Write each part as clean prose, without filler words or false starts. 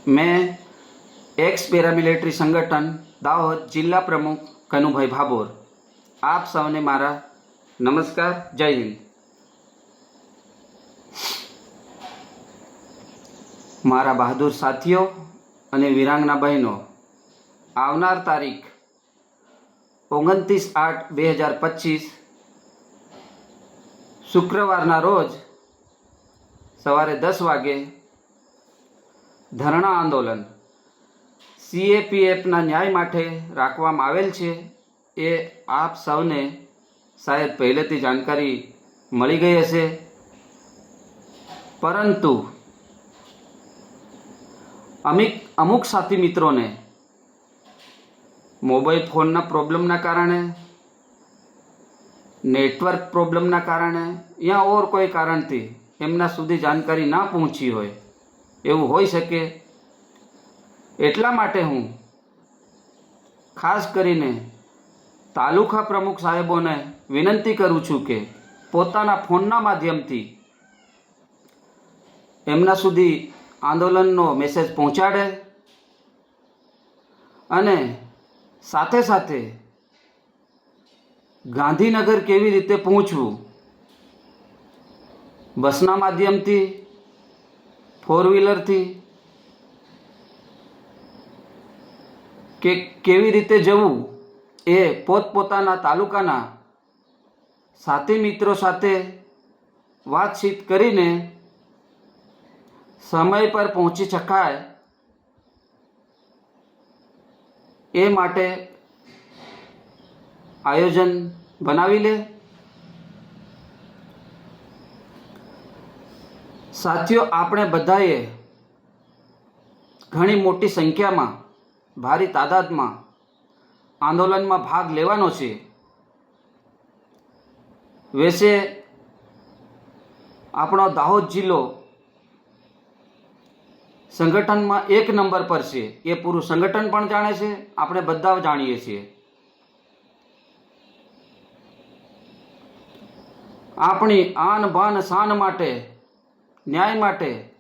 मैं x paramilitary संगठन दाहोद जिला प्रमुख कनुभाई भाभोर आप सौने मारा नमस्कार। जय हिंद। मारा बहादुर साथीओ अने वीरांगना बहनों, आवनार तारीख 29/8/2025 शुक्रवारना रोज सवारे 10 वागे धरना आंदोलन सीएपीएफना न्याय माटे राखवामां आवेल छे। ए आप सौने शायद पहलेथी जानकारी मळी गई हशे, परंतु अमुक साथी मित्रों ने मोबाइल फोन प्रॉब्लमना कारणे, नेटवर्क प्रॉब्लमना कारणे या और कोई कारण थी एमना सुधी जानकारी ना पहुंची होय एवुं होई शके। एटला माटे हूँ खास करीने तालुका प्रमुख साहेबोने विनंती करूँ छूं के पोताना फोनना माध्यमथी एमना सुधी आंदोलननो मेसेज पहोंचाडे अने साथे साथे गांधीनगर केवी रीते पहोंचवुं, बसना माध्यमथी, फोर व्हीलर थी के केवी रीते जवुं ए पोतपोताना तालुकाना साथी मित्रों साथे वातचीत करीने समय पर पहुंची शकाय ए माटे आयोजन बनावी ले। साथियों, आपणे बधाए घणी मोटी संख्या में भारी तादाद में आंदोलन में भाग लेवानो छे। वैसे आपणो दाहोद जिल्लो संगठन में 1 नंबर पर छे, ये पूरु संगठन पण जाणे छे, आपणे बधा जाणीए छीए। आपणी आन बान शान माटे, न्याय माटे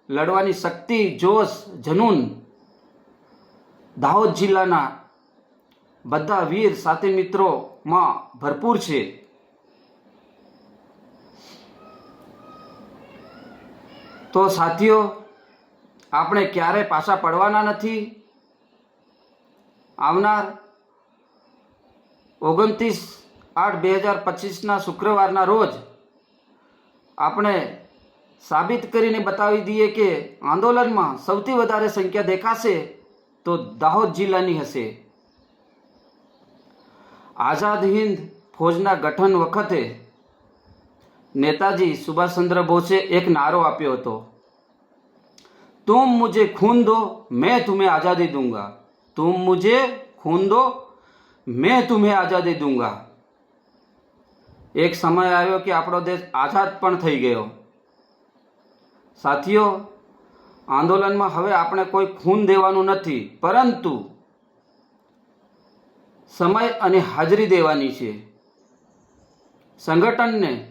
लड़वानी शक्ति, जोश, जनून दाहोद जिल्लाना बधा वीर साथी मित्रों में भरपूर छे। तो साथियों, आपणे क्यारे पाछा पड़वाना नथी। आवनार 29/8/2025 शुक्रवारना रोज आपणे साबित करीने बतावी दीए के आंदोलन में सौथी वधारे संख्या देखाशे तो दाहोद जिल्लानी हशे। आजाद हिंद फौजना गठन वखते नेताजी सुभाषचंद्र बोसे एक नारो आप्यो हतो, तुम मुझे खून दो मैं तुम्हें आज़ादी दूंगा, तुम मुझे खून दो मैं तुम्हें आज़ादी दूंगा। एक समय आयो कि आपणो देश आज़ाद पण थई गयो। साथियों, आंदोलन में हवे आपणे कोई खून देवानुं नथी, परंतु समय अने हाजरी देवानी छे। संगठन ने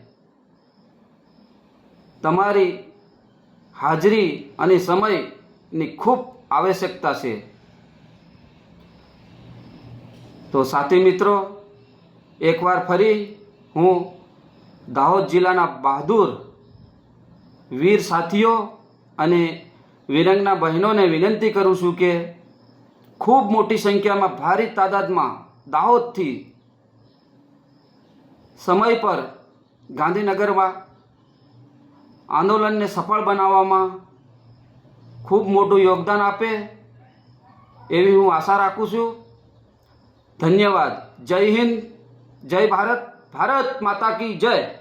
तमारी हाजरी अने समय नी खूब आवश्यकता छे। तो साथी मित्रों, एक बार फरी हूँ दाहोद जिल्लाना बहादुर वीर साथीओ अने वीरांगना बहनों ने विनंती करूँ छूं के खूब मोटी संख्या में भारी तादाद में दाहोद थी समय पर गांधीनगर में आंदोलन ने सफल बनावामां खूब मोटुं योगदान आपे एवी हूँ आशा राखुं छूं। धन्यवाद। जय हिंद, जय भारत, भारत माता की जय।